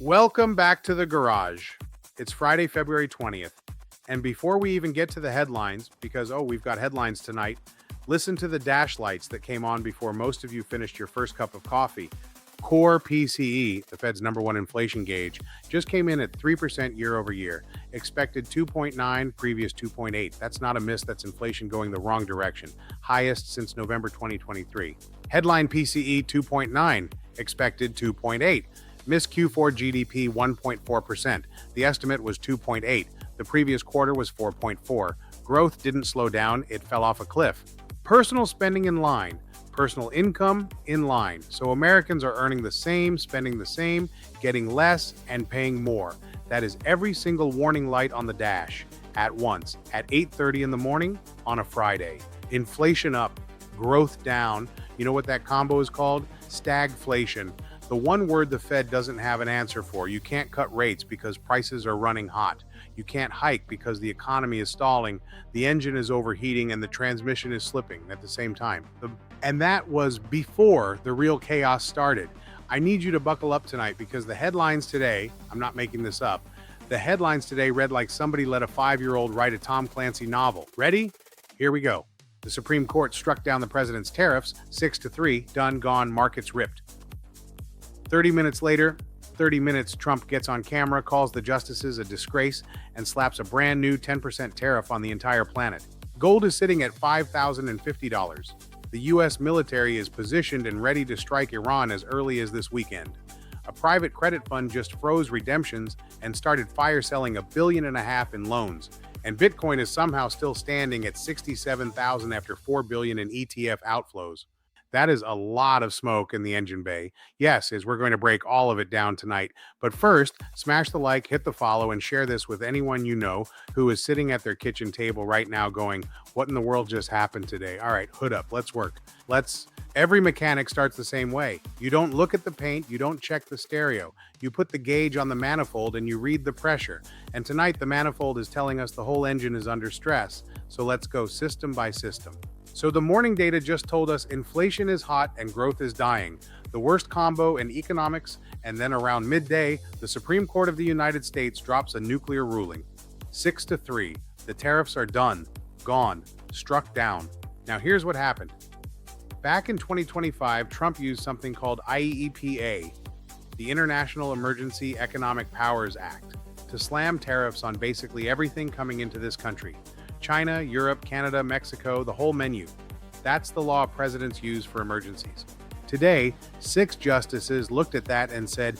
Welcome back to the garage. It's Friday, February 20th. And before we even get to the headlines, because, we've got headlines tonight, listen to the dash lights that came on before most of you finished your first cup of coffee. Core PCE, the Fed's number one inflation gauge, just came in at 3% year over year. Expected 2.9, previous 2.8. That's not a miss, that's inflation going the wrong direction. Highest since November 2023. Headline PCE 2.9, expected 2.8. Miss Q4 GDP 1.4%. The estimate was 2.8. The previous quarter was 4.4. Growth didn't slow down, it fell off a cliff. Personal spending in line. Personal income in line. So Americans are earning the same, spending the same, getting less, and paying more. That is every single warning light on the dash at once at 8:30 in the morning on a Friday. Inflation up, growth down. You know what that combo is called? Stagflation. The one word the Fed doesn't have an answer for. You can't cut rates because prices are running hot. You can't hike because the economy is stalling, the engine is overheating, and the transmission is slipping at the same time. And that was before the real chaos started. I need you to buckle up tonight because the headlines today, I'm not making this up, the headlines today read like somebody let a 5-year-old write a Tom Clancy novel. Ready? Here we go. The Supreme Court struck down the president's tariffs, 6-3, done, gone, markets ripped. 30 minutes later, Trump gets on camera, calls the justices a disgrace, and slaps a brand new 10% tariff on the entire planet. Gold is sitting at $5,050. The U.S. military is positioned and ready to strike Iran as early as this weekend. A private credit fund just froze redemptions and started fire selling $1.5 billion in loans. And Bitcoin is somehow still standing at 67,000 after $4 billion in ETF outflows. That is a lot of smoke in the engine bay. Yes, as we're going to break all of it down tonight. But first, smash the like, hit the follow, and share this with anyone you know who is sitting at their kitchen table right now going, what in the world just happened today? All right, hood up, let's work. Every mechanic starts the same way. You don't look at the paint, you don't check the stereo. You put the gauge on the manifold and you read the pressure. And tonight the manifold is telling us the whole engine is under stress. So let's go system by system. So the morning data just told us inflation is hot and growth is dying. The worst combo in economics, and then around midday, the Supreme Court of the United States drops a nuclear ruling. 6-3. The tariffs are done, gone, struck down. Now here's what happened. Back in 2025, Trump used something called IEEPA, the International Emergency Economic Powers Act, to slam tariffs on basically everything coming into this country. China, Europe, Canada, Mexico, the whole menu. That's the law presidents use for emergencies. Today, 6 justices looked at that and said,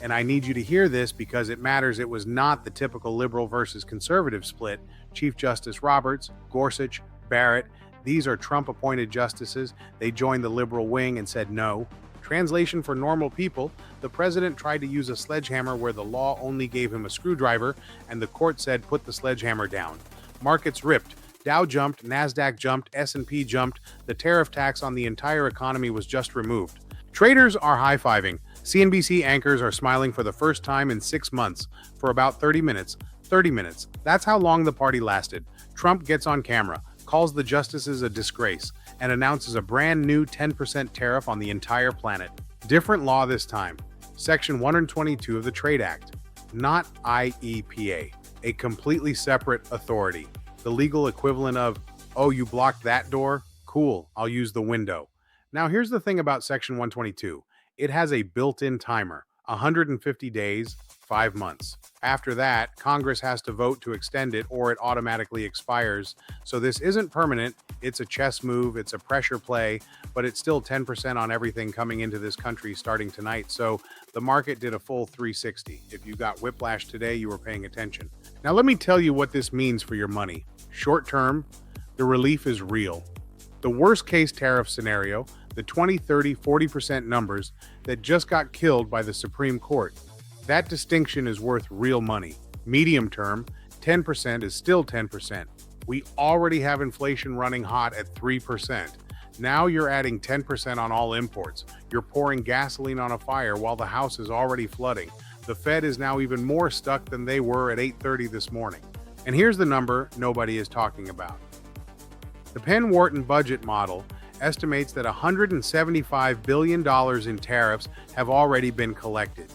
and I need you to hear this because it matters, it was not the typical liberal versus conservative split. Chief Justice Roberts, Gorsuch, Barrett, these are Trump-appointed justices. They joined the liberal wing and said no. Translation for normal people, the president tried to use a sledgehammer where the law only gave him a screwdriver, and the court said put the sledgehammer down. Markets ripped. Dow jumped, NASDAQ jumped, S&P jumped. The tariff tax on the entire economy was just removed. Traders are high-fiving. CNBC anchors are smiling for the first time in 6 months for about 30 minutes. 30 minutes. That's how long the party lasted. Trump gets on camera, calls the justices a disgrace, and announces a brand new 10% tariff on the entire planet. Different law this time. Section 122 of the Trade Act. Not IEEPA. A completely separate authority. The legal equivalent of, oh, you blocked that door? Cool, I'll use the window. Now here's the thing about Section 122. It has a built-in timer, 150 days, 5 months. After that, Congress has to vote to extend it or it automatically expires. So this isn't permanent, it's a chess move, it's a pressure play, but it's still 10% on everything coming into this country starting tonight. So the market did a full 360. If you got whiplashed today, you were paying attention. Now let me tell you what this means for your money. Short term, the relief is real. The worst case tariff scenario, the 20, 30, 40% numbers that just got killed by the Supreme Court. That distinction is worth real money. Medium term, 10% is still 10%. We already have inflation running hot at 3%. Now you're adding 10% on all imports. You're pouring gasoline on a fire while the house is already flooding. The Fed is now even more stuck than they were at 8:30 this morning. And here's the number nobody is talking about. The Penn-Wharton budget model estimates that $175 billion in tariffs have already been collected.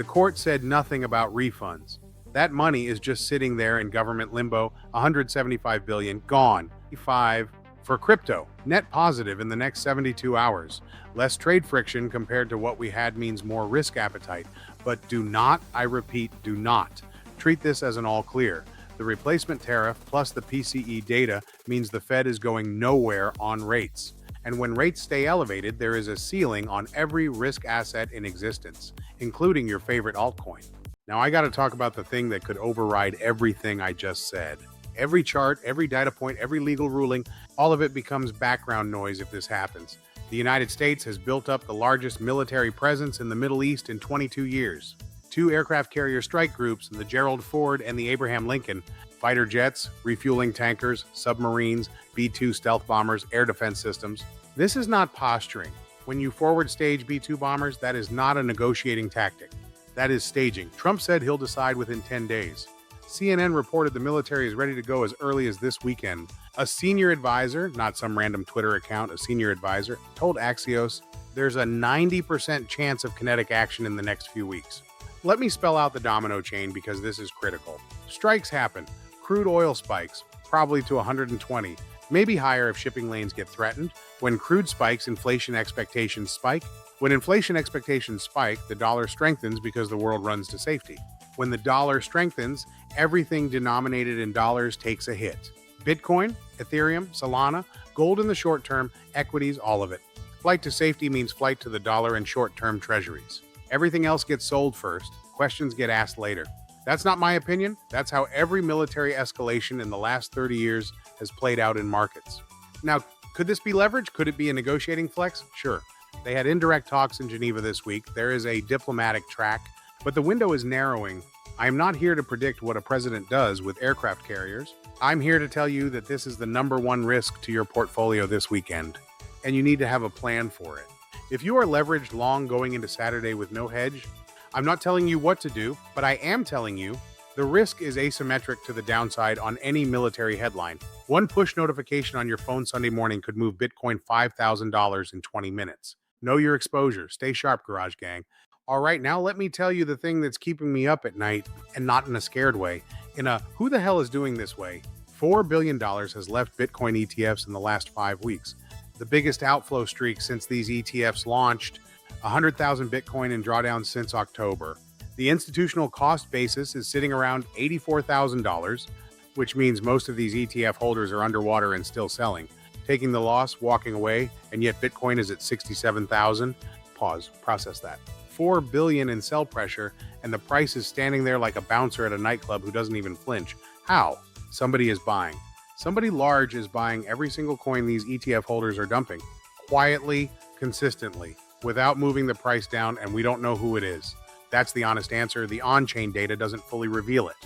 The court said nothing about refunds. That money is just sitting there in government limbo, 175 billion gone. 5 for crypto, net positive in the next 72 hours. Less trade friction compared to what we had means more risk appetite. But do not, I repeat, do not treat this as an all clear. The replacement tariff plus the PCE data means the Fed is going nowhere on rates. And when rates stay elevated, there is a ceiling on every risk asset in existence, including your favorite altcoin. Now I got to talk about the thing that could override everything I just said. Every chart, every data point, every legal ruling, all of it becomes background noise if this happens. The United States has built up the largest military presence in the Middle East in 22 years. 2 aircraft carrier strike groups, the Gerald Ford and the Abraham Lincoln, fighter jets, refueling tankers, submarines, B-2 stealth bombers, air defense systems. This is not posturing. When you forward stage B-2 bombers, that is not a negotiating tactic. That is staging. Trump said he'll decide within 10 days. CNN reported the military is ready to go as early as this weekend. A senior advisor, not some random Twitter account, a senior advisor, told Axios there's a 90% chance of kinetic action in the next few weeks. Let me spell out the domino chain because this is critical. Strikes happen. Crude oil spikes, probably to 120, maybe higher if shipping lanes get threatened. When crude spikes, inflation expectations spike. When inflation expectations spike, the dollar strengthens because the world runs to safety. When the dollar strengthens, everything denominated in dollars takes a hit. Bitcoin, Ethereum, Solana, gold in the short term, equities, all of it. Flight to safety means flight to the dollar and short-term treasuries. Everything else gets sold first. Questions get asked later. That's not my opinion. That's how every military escalation in the last 30 years has played out in markets. Now, could this be leverage? Could it be a negotiating flex? Sure. They had indirect talks in Geneva this week. There is a diplomatic track, but the window is narrowing. I am not here to predict what a president does with aircraft carriers. I'm here to tell you that this is the #1 risk to your portfolio this weekend, and you need to have a plan for it. If you are leveraged long going into Saturday with no hedge, I'm not telling you what to do, but I am telling you the risk is asymmetric to the downside on any military headline. One push notification on your phone Sunday morning could move Bitcoin $5,000 in 20 minutes. Know your exposure. Stay sharp, Garage Gang. All right, now let me tell you the thing that's keeping me up at night, and not in a scared way. In a who the hell is doing this way? $4 billion has left Bitcoin ETFs in the last 5 weeks. The biggest outflow streak since these ETFs launched, 100,000 Bitcoin in drawdowns since October. The institutional cost basis is sitting around $84,000, which means most of these ETF holders are underwater and still selling, taking the loss, walking away, and yet Bitcoin is at 67,000. Pause, process that. 4 billion in sell pressure, and the price is standing there like a bouncer at a nightclub who doesn't even flinch. How? Somebody is buying. Somebody large is buying every single coin these ETF holders are dumping, quietly, consistently, without moving the price down, and we don't know who it is. That's the honest answer. The on-chain data doesn't fully reveal it.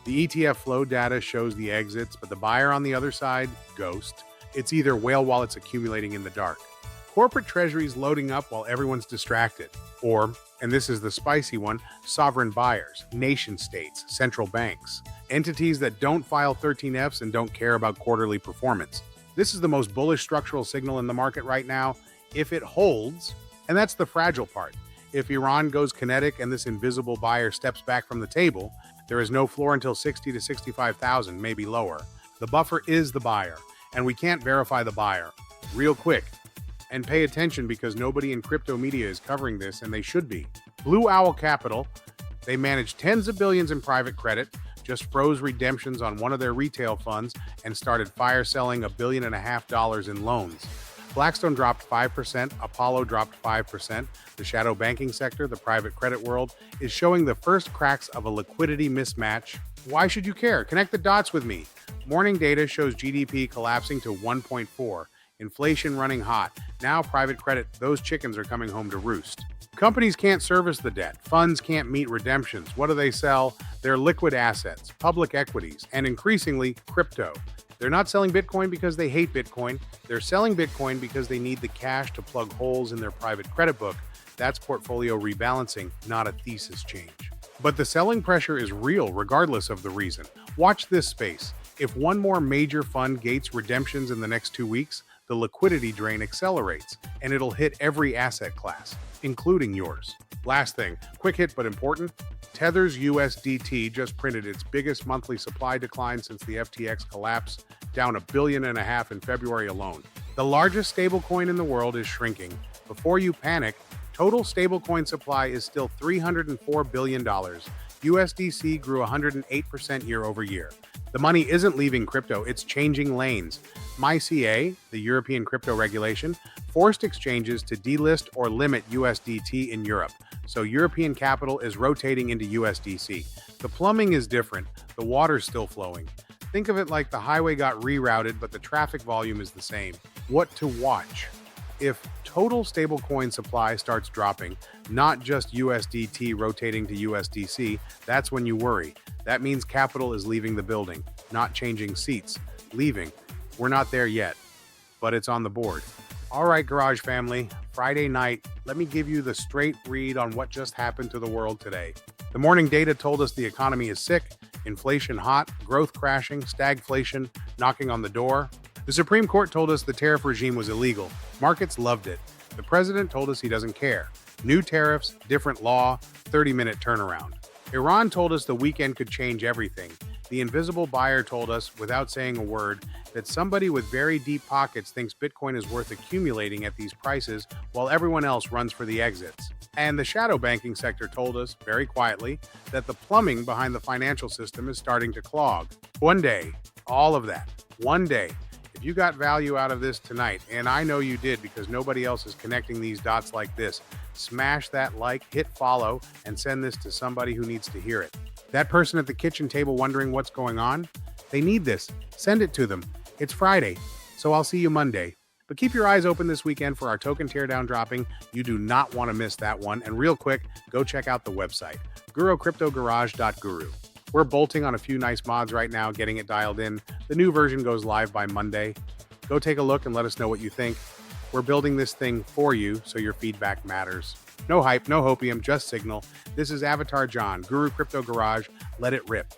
The ETF flow data shows the exits, but the buyer on the other side, ghost. It's either whale wallets accumulating in the dark, corporate treasuries loading up while everyone's distracted, or, and this is the spicy one, sovereign buyers, nation states, central banks, entities that don't file 13Fs and don't care about quarterly performance. This is the most bullish structural signal in the market right now, if it holds, and that's the fragile part. If Iran goes kinetic and this invisible buyer steps back from the table, there is no floor until 60 to 65,000, maybe lower. The buffer is the buyer, and we can't verify the buyer. Real quick, and pay attention because nobody in crypto media is covering this, and they should be. Blue Owl Capital, they manage tens of billions in private credit, just froze redemptions on one of their retail funds and started fire selling $1.5 billion in loans. Blackstone dropped 5%, Apollo dropped 5%. The shadow banking sector, the private credit world, is showing the first cracks of a liquidity mismatch. Why should you care? Connect the dots with me. Morning data shows GDP collapsing to 1.4, inflation running hot. Now private credit, those chickens are coming home to roost. Companies can't service the debt. Funds can't meet redemptions. What do they sell? Their liquid assets, public equities, and increasingly crypto. They're not selling Bitcoin because they hate Bitcoin. They're selling Bitcoin because they need the cash to plug holes in their private credit book. That's portfolio rebalancing, not a thesis change. But the selling pressure is real regardless of the reason. Watch this space. If one more major fund gates redemptions in the next 2 weeks, the liquidity drain accelerates, and it'll hit every asset class, including yours. Last thing, quick hit but important. Tether's USDT just printed its biggest monthly supply decline since the FTX collapse, down $1.5 billion in February alone. The largest stablecoin in the world is shrinking. Before you panic, total stablecoin supply is still $304 billion. USDC grew 108% year over year. The money isn't leaving crypto, it's changing lanes. MiCA, the European crypto regulation, forced exchanges to delist or limit USDT in Europe, so European capital is rotating into USDC. The plumbing is different, the water's still flowing. Think of it like the highway got rerouted, but the traffic volume is the same. What to watch? If total stablecoin supply starts dropping, not just USDT rotating to USDC, that's when you worry. That means capital is leaving the building, not changing seats, leaving. We're not there yet, but it's on the board. All right, Garage family, Friday night, let me give you the straight read on what just happened to the world today. The morning data told us the economy is sick, inflation hot, growth crashing, stagflation knocking on the door. The Supreme Court told us the tariff regime was illegal. Markets loved it. The president told us he doesn't care. New tariffs, different law, 30-minute turnaround. Iran told us the weekend could change everything. The invisible buyer told us, without saying a word, that somebody with very deep pockets thinks Bitcoin is worth accumulating at these prices while everyone else runs for the exits. And the shadow banking sector told us, very quietly, that the plumbing behind the financial system is starting to clog. One day, all of that, one day, if you got value out of this tonight, and I know you did because nobody else is connecting these dots like this, smash that like, hit follow, and send this to somebody who needs to hear it. That person at the kitchen table wondering what's going on? They need this. Send it to them. It's Friday, so I'll see you Monday. But keep your eyes open this weekend for our token teardown dropping. You do not want to miss that one. And real quick, go check out the website, GuruCryptoGarage.guru. We're bolting on a few nice mods right now, getting it dialed in. The new version goes live by Monday. Go take a look and let us know what you think. We're building this thing for you, so your feedback matters. No hype, no hopium, just signal. This is Avatar John, Guru Crypto Garage. Let it rip.